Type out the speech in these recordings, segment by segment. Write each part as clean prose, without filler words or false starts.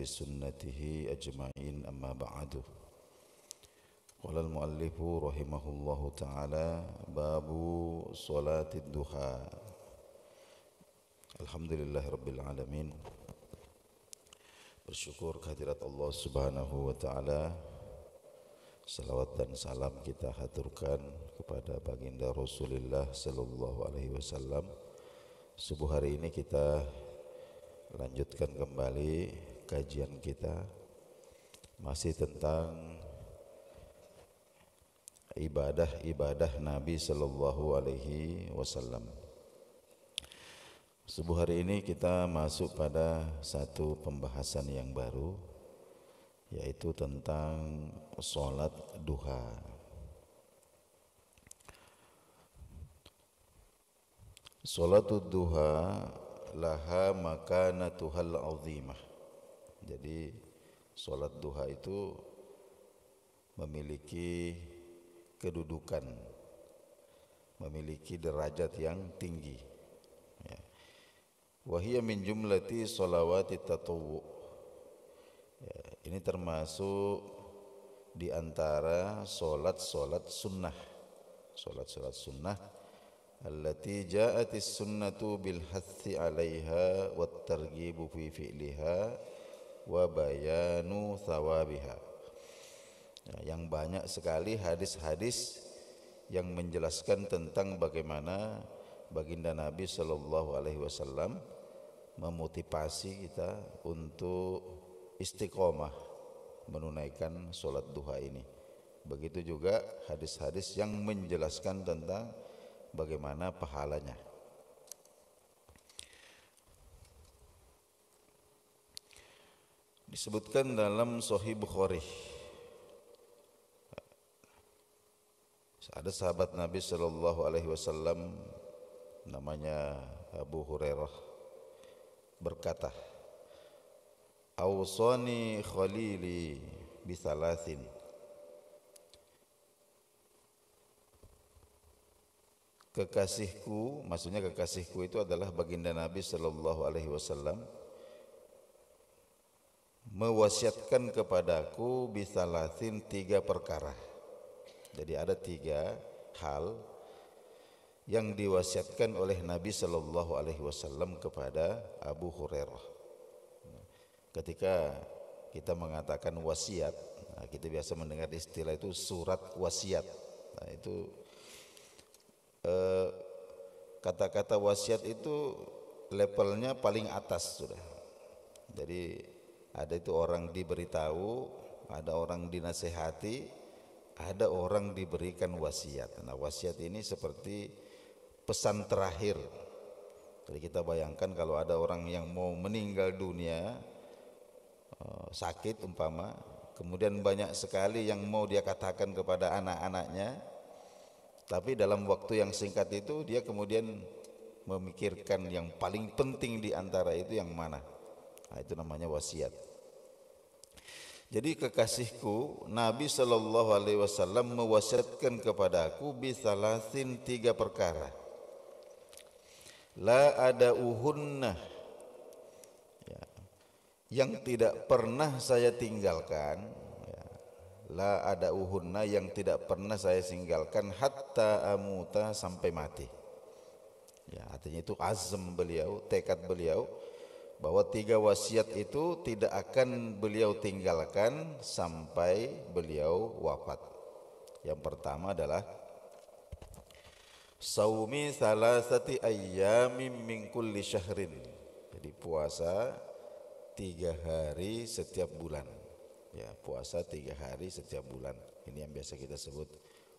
بسنته أجمعين أما بعد قال المؤلف رحمه الله تعالى باب صلاة الضحى Alhamdulillah Rabbil Alamin. Bersyukur kehadirat Allah Subhanahu wa Ta'ala. Salawat dan salam kita haturkan kepada baginda Rasulullah Sallallahu Alaihi Wasallam. Subuh hari ini kita lanjutkan kembali kajian kita masih tentang ibadah-ibadah Nabi Sallallahu Alaihi Wasallam. Subuh hari ini kita masuk pada satu pembahasan yang baru, yaitu tentang sholat duha. Sholatud duha laha makanatuhal azimah. Jadi sholat duha itu memiliki kedudukan, memiliki derajat yang tinggi, ya. Wahia min jumlati sholawati tatawwu. Ya, ini termasuk di antara solat-solat sunnah, solat-solat sunnah allati ja'atis sunnatu bil hathi 'alaiha wat targhibu fi fi'liha wa bayanu thawabiha. Ya, yang banyak sekali hadis-hadis yang menjelaskan tentang bagaimana baginda Nabi Sallallahu Alaihi Wasallam memotivasi kita untuk istiqomah menunaikan sholat duha ini. Begitu juga hadis-hadis yang menjelaskan tentang bagaimana pahalanya. Disebutkan dalam Sahih Bukhari, ada sahabat Nabi Sallallahu Alaihi Wasallam namanya Abu Hurairah berkata, "Awsani khalili bithalathin." Kekasihku, maksudnya kekasihku itu adalah baginda Nabi Sallallahu Alaihi Wasallam, mewasiatkan kepadaku bithalathin, 3 perkara. Jadi ada 3 hal yang diwasiatkan oleh Nabi Sallallahu Alaihi Wasallam kepada Abu Hurairah. Ketika kita mengatakan wasiat, kita biasa mendengar istilah itu surat wasiat. Nah, itu kata-kata wasiat itu levelnya paling atas sudah. Jadi ada itu orang diberitahu, ada orang dinasehati, ada orang diberikan wasiat. Nah, wasiat ini seperti pesan terakhir. Jadi kita bayangkan kalau ada orang yang mau meninggal dunia, sakit umpama, kemudian banyak sekali yang mau dia katakan kepada anak-anaknya, tapi dalam waktu yang singkat itu dia kemudian memikirkan yang paling penting di antara itu yang mana. Nah, itu namanya wasiat. Jadi kekasihku Nabi Sallallahu Alaihi Wasallam mewasiatkan kepadaku bisalasin, 3 perkara. La ada uhunna, ya, yang tidak pernah saya tinggalkan, ya. La ada uhunna, yang tidak pernah saya tinggalkan hatta amuta, sampai mati. Ya, artinya itu azam beliau, tekad beliau bahwa 3 wasiat itu tidak akan beliau tinggalkan sampai beliau wafat. Yang pertama adalah saumi salasati ayyamin min kulli syahrin. Jadi puasa 3 hari setiap bulan. Ya, puasa 3 hari setiap bulan. Ini yang biasa kita sebut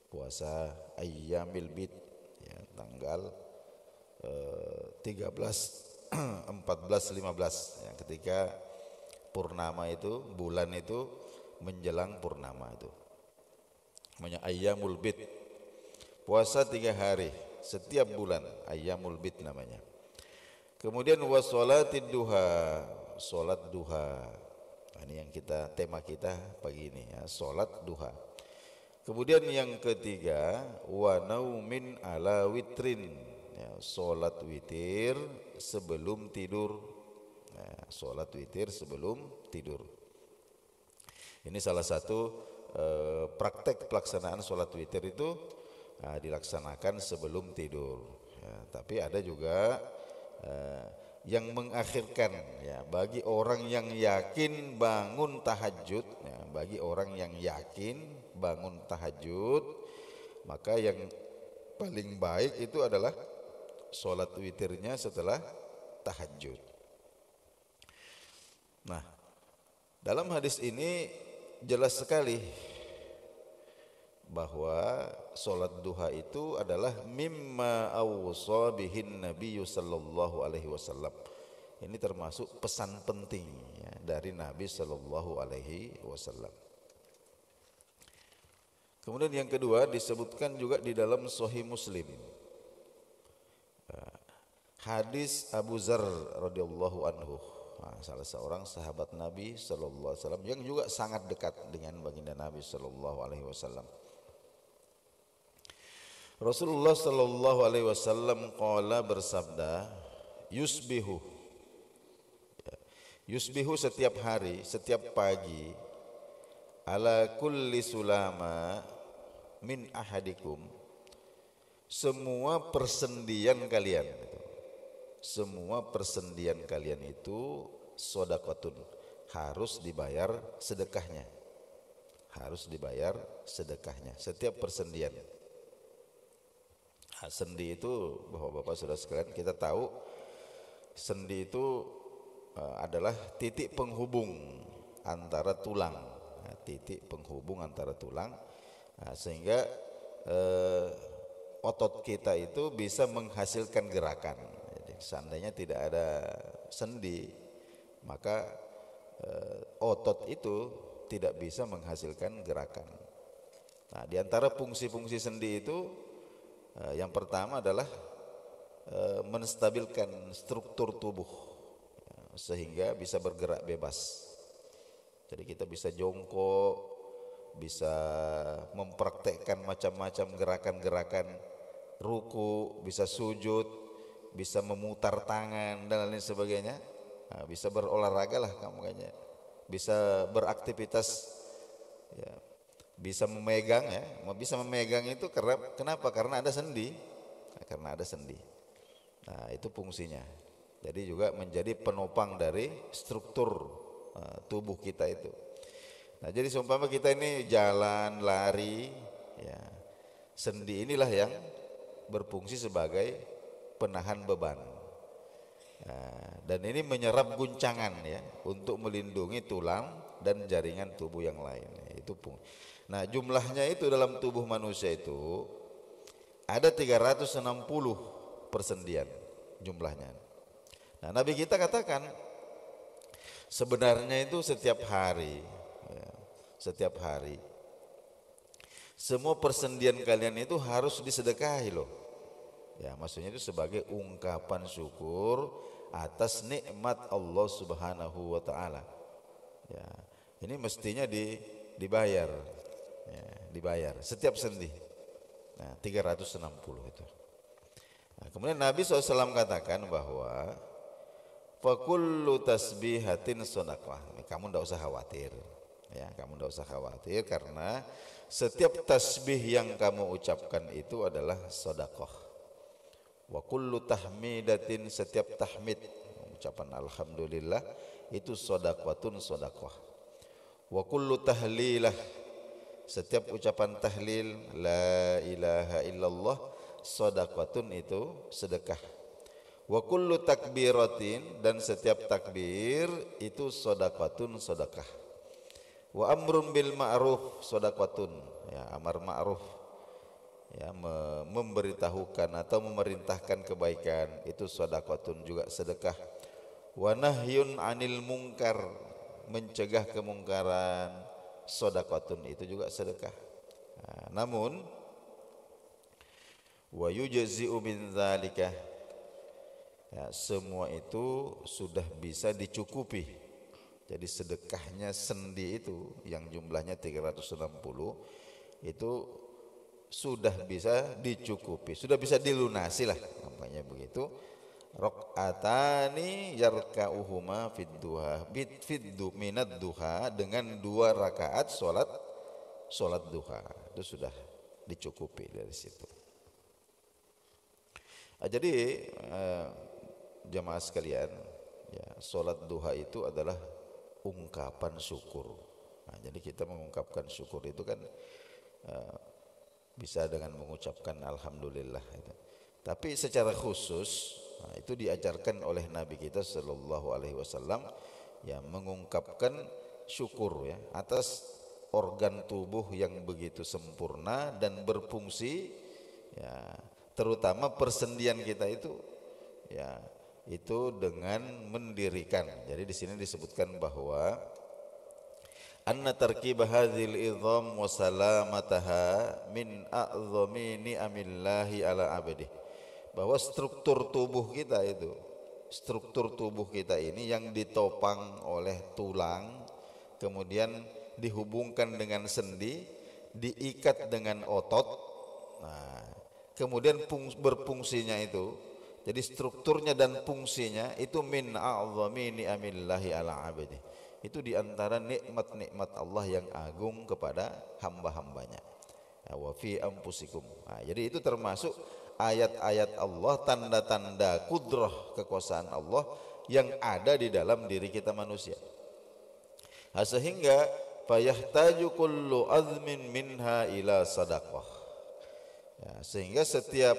puasa ayyamil bid, ya, tanggal 13, 14, 15, ya, ketika purnama itu, bulan itu menjelang purnama itu. Namanya ayyamul bid. Puasa 3 hari setiap bulan, ayyamul bid namanya. Kemudian wassalatid duha, salat duha. Nah, ini yang tema kita pagi ini, ya, salat duha. Kemudian yang ketiga, wa naumin ala witrin, ya, salat witir sebelum tidur. Nah, sholat witir sebelum tidur. Ini salah satu praktek pelaksanaan sholat witir itu dilaksanakan sebelum tidur. Ya, tapi ada juga yang mengakhirkan, ya, bagi orang yang yakin bangun tahajud, ya, bagi orang yang yakin bangun tahajud, maka yang paling baik itu adalah sholat witirnya setelah tahajud. Nah, dalam hadis ini jelas sekali bahwa sholat duha itu adalah mimma awsa bihin Nabi sallallahu alaihi wasallam. Ini termasuk pesan penting, ya, dari Nabi sallallahu alaihi wasallam. Kemudian yang kedua disebutkan juga di dalam Sahih Muslim, hadis Abu Dzar radhiyallahu anhu, salah seorang sahabat Nabi sallallahu alaihi wasallam yang juga sangat dekat dengan baginda Nabi sallallahu alaihi wasallam. Rasulullah sallallahu alaihi wasallam qala, bersabda, yusbihu, yusbihu setiap hari, setiap pagi, ala kulli sulama min ahadikum, semua persendian kalian, semua persendian kalian itu sodakotun, harus dibayar sedekahnya, harus dibayar sedekahnya, setiap persendian. Nah, sendi itu, bapak-bapak saudara sekalian, kita tahu sendi itu adalah titik penghubung antara tulang, titik penghubung antara tulang, sehingga otot kita itu bisa menghasilkan gerakan. Jadi, seandainya tidak ada sendi, maka otot itu tidak bisa menghasilkan gerakan. Nah, di antara fungsi-fungsi sendi itu, yang pertama adalah menstabilkan struktur tubuh, sehingga bisa bergerak bebas. Jadi kita bisa jongkok, bisa mempraktekkan macam-macam gerakan-gerakan ruku, bisa sujud, bisa memutar tangan dan lain sebagainya. Nah, bisa berolahraga lah kamu kayaknya, bisa beraktivitas, ya, bisa memegang, ya, bisa memegang itu kenapa? Karena ada sendi, karena ada sendi. Nah, itu fungsinya. Jadi juga menjadi penopang dari struktur tubuh kita itu. Nah, jadi seumpama kita ini jalan, lari, ya, sendi inilah yang berfungsi sebagai penahan beban. Nah, dan ini menyerap guncangan, ya, untuk melindungi tulang dan jaringan tubuh yang lain. Itu nah, jumlahnya itu dalam tubuh manusia itu ada 360 persendian jumlahnya. Nah, Nabi kita katakan sebenarnya itu setiap hari, ya, setiap hari semua persendian kalian itu harus disedekahi loh. Ya, maksudnya itu sebagai ungkapan syukur atas nikmat Allah Subhanahu wa taala. Ya, ini mestinya dibayar. Ya, dibayar setiap sendi. Nah, 360 itu. Nah, kemudian Nabi SAW katakan bahwa fakullu tasbihatin shadaqah. Kamu tidak usah khawatir, ya, kamu tidak usah khawatir karena setiap tasbih yang kamu ucapkan itu adalah shadaqah. Wa kullu tahmidatin, setiap tahmid, ucapan alhamdulillah, itu shadaqatun shadaqah. Wa kullu tahlilah, setiap ucapan tahlil la ilaha illallah, shadaqatun, itu sedekah. Wa kullu takbiratin, dan setiap takbir itu shadaqatun sedekah. Wa amrun bil ma'ruf shadaqatun, ya, amar ma'ruf, ya, memberitahukan atau memerintahkan kebaikan itu shadaqatun, juga sedekah. Wa nahyun 'anil munkar, mencegah kemungkaran, shadaqatun, itu juga sedekah. Nah, namun wa yujzi'u min dzalika, ya, semua itu sudah bisa dicukupi. Jadi sedekahnya sendi itu yang jumlahnya 360 itu sudah bisa dicukupi, sudah bisa dilunasi lah, nampaknya begitu, Rakaatani yarka'uhuma fid duha minad duha, dengan 2 rakaat salat duha. Itu sudah dicukupi dari situ. Jadi jamaah sekalian, ya, salat duha itu adalah ungkapan syukur. Nah, jadi kita mengungkapkan syukur itu kan bisa dengan mengucapkan alhamdulillah itu. Tapi secara khusus itu diajarkan oleh Nabi kita sallallahu alaihi wasallam, ya, mengungkapkan syukur, ya, atas organ tubuh yang begitu sempurna dan berfungsi, ya, terutama persendian kita itu, ya, itu dengan mendirikan. Jadi di sini disebutkan bahwa anna tarkib hadzal idham wa salamataha min a'zami ni'amillahi ala abdih, bahwa struktur tubuh kita ini yang ditopang oleh tulang, kemudian dihubungkan dengan sendi, diikat dengan otot, nah, kemudian berfungsinya itu, jadi strukturnya dan fungsinya itu min a'zami ni'amillahi ala abdih, itu diantara nikmat-nikmat Allah yang agung kepada hamba-hambanya. Wa fi anfusikum. Nah, jadi itu termasuk ayat-ayat Allah, tanda-tanda kudrah kekuasaan Allah yang ada di dalam diri kita manusia. Nah, sehingga fayahtaju kullu azmin minha ila sadaqah. Ya, sehingga setiap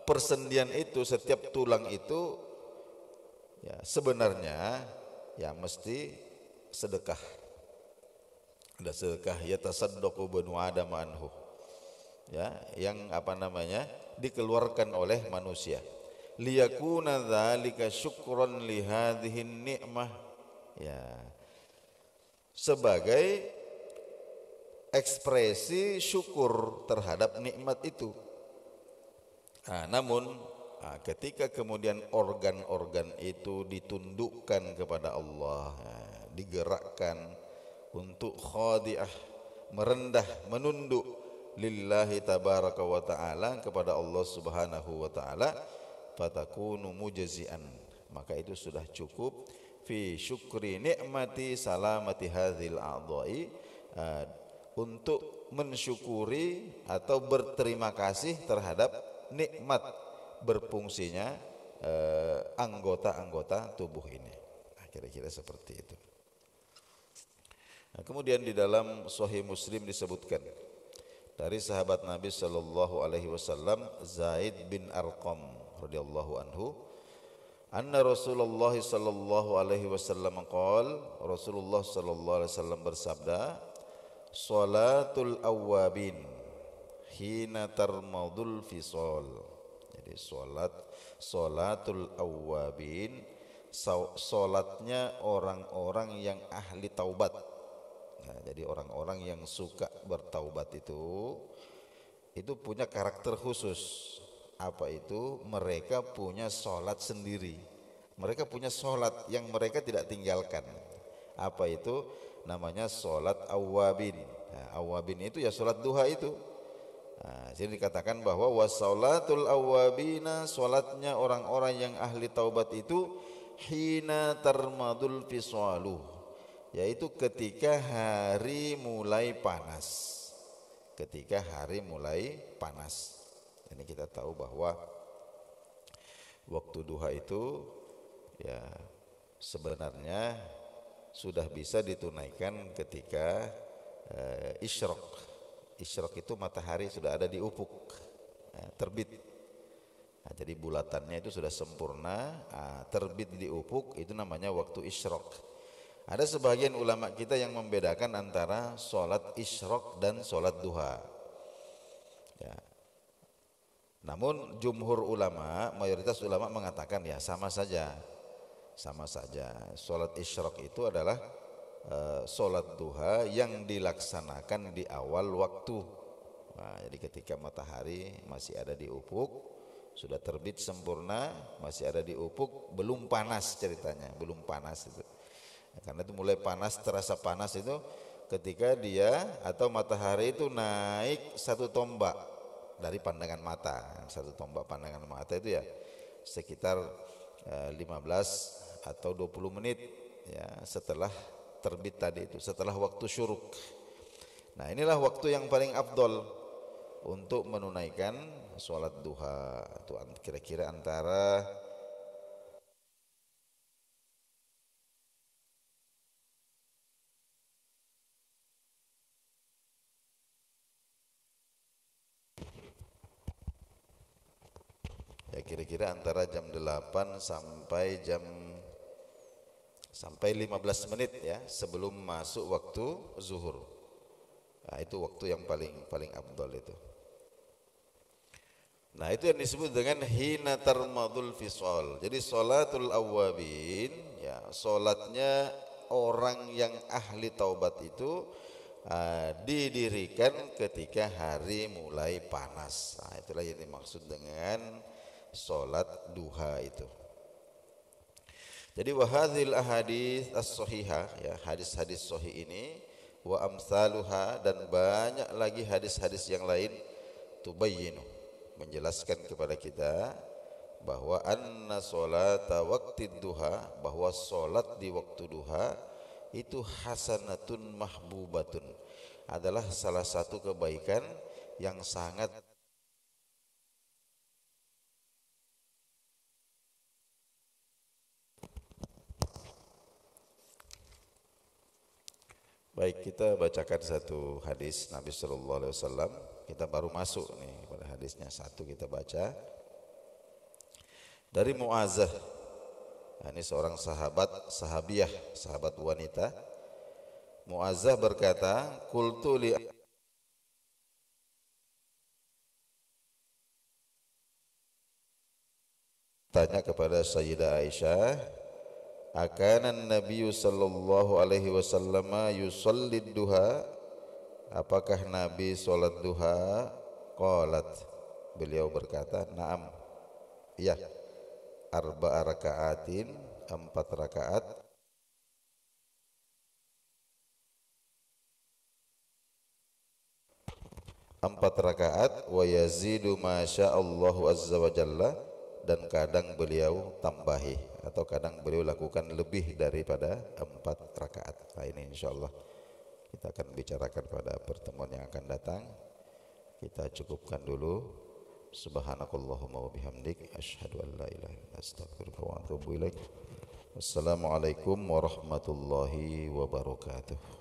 persendian itu, setiap tulang itu, ya, sebenarnya, ya, mesti sedekah. Ada sedekah yatasaddaqu banu adam anhu, ya, yang dikeluarkan oleh manusia, liyakuna dzalika syukran li hadhihi ni'mah, ya, sebagai ekspresi syukur terhadap nikmat itu. Nah, namun ketika kemudian organ-organ itu ditundukkan kepada Allah, ya, digerakkan untuk khadi'ah, merendah, menunduk lillahi tabaraka wa ta'ala, kepada Allah subhanahu wa ta'ala, fatakunu mujzi'an, maka itu sudah cukup fi syukri ni'mati salamati hadzal a'dha'i, untuk mensyukuri atau berterima kasih terhadap nikmat berfungsinya anggota-anggota tubuh ini. Nah, kira-kira seperti itu. Nah, kemudian di dalam Sahih Muslim disebutkan dari sahabat Nabi sallallahu alaihi wasallam Zaid bin Arqam radhiyallahu anhu, anna Rasulullah sallallahu alaihi wasallam qala, Rasulullah sallallahu alaihi wasallam bersabda, salatul awwabin hina tarmadul fisal. Jadi salatul awwabin, salatnya orang-orang yang ahli taubat. Nah, jadi orang-orang yang suka bertaubat itu punya karakter khusus. Apa itu? Mereka punya salat sendiri. Mereka punya salat yang mereka tidak tinggalkan. Apa itu? Namanya salat awwabin. Nah, awwabin itu ya salat duha itu. Nah, jadi dikatakan bahwa wasalatul awwabina, salatnya orang-orang yang ahli taubat itu hina tarmadul fisalu, yaitu ketika hari mulai panas. Ketika hari mulai panas. Ini kita tahu bahwa waktu duha itu, ya, sebenarnya sudah bisa ditunaikan ketika isyraq. Isyraq itu matahari sudah ada di ufuk, terbit. Nah, jadi bulatannya itu sudah sempurna, terbit di ufuk, itu namanya waktu isyraq. Ada sebagian ulama kita yang membedakan antara sholat isyraq dan sholat duha, ya. Namun jumhur ulama, mayoritas ulama mengatakan ya sama saja. Sholat isyraq itu adalah sholat duha yang dilaksanakan di awal waktu. Nah, jadi ketika matahari masih ada di ufuk, sudah terbit sempurna, masih ada di ufuk, belum panas ceritanya, belum panas itu. Karena itu mulai panas, terasa panas itu ketika dia atau matahari itu naik 1 tombak. dari pandangan mata. Satu tombak pandangan mata itu ya sekitar 15 atau 20 menit ya setelah terbit tadi itu, setelah waktu syuruk. Nah, inilah waktu yang paling afdol untuk menunaikan sholat duha. Itu kira-kira antara jam 8 sampai 15 menit ya sebelum masuk waktu zuhur. Nah, itu waktu yang paling afdal itu. Nah, itu yang disebut dengan hina tarmadul fisal. Jadi salatul awwabin ya, salatnya orang yang ahli taubat itu didirikan ketika hari mulai panas. Nah, itulah yang dimaksud dengan salat duha itu. Jadi wahadzil ahadits as-sahihah ya, hadis-hadis sahih ini wa amsaluha, dan banyak lagi hadis-hadis yang lain tubayyinu, menjelaskan kepada kita bahwa anna sholata waqtid duha, bahwa solat di waktu duha itu hasanatun mahbubatun, adalah salah satu kebaikan yang sangat baik. Kita bacakan satu hadis Nabi sallallahu alaihi wasallam. Kita baru masuk nih pada hadisnya, satu kita baca dari Mu'adzah. Nah, ini seorang sahabiah, sahabat wanita. Mu'adzah berkata, qultu li, tanya kepada Sayyidah Aisyah, akanan Nabi sallallahu alaihi wasallam yusallid duha, apakah Nabi salat duha? Qalat, beliau berkata, na'am, iya, arba'a raka'atin, 4 rakaat, wa yazidu masya'allahu azza wa jalla, dan kadang beliau tambahi atau kadang beliau lakukan lebih daripada 4 rakaat. Nah, ini insyaallah kita akan bicarakan pada pertemuan yang akan datang. Kita cukupkan dulu. Subhanakallahumma wa bihamdik, asyhadu an la ilaha illa anta, astaghfiruka wa atubu ilaik. Wassalamualaikum warahmatullahi wabarakatuh.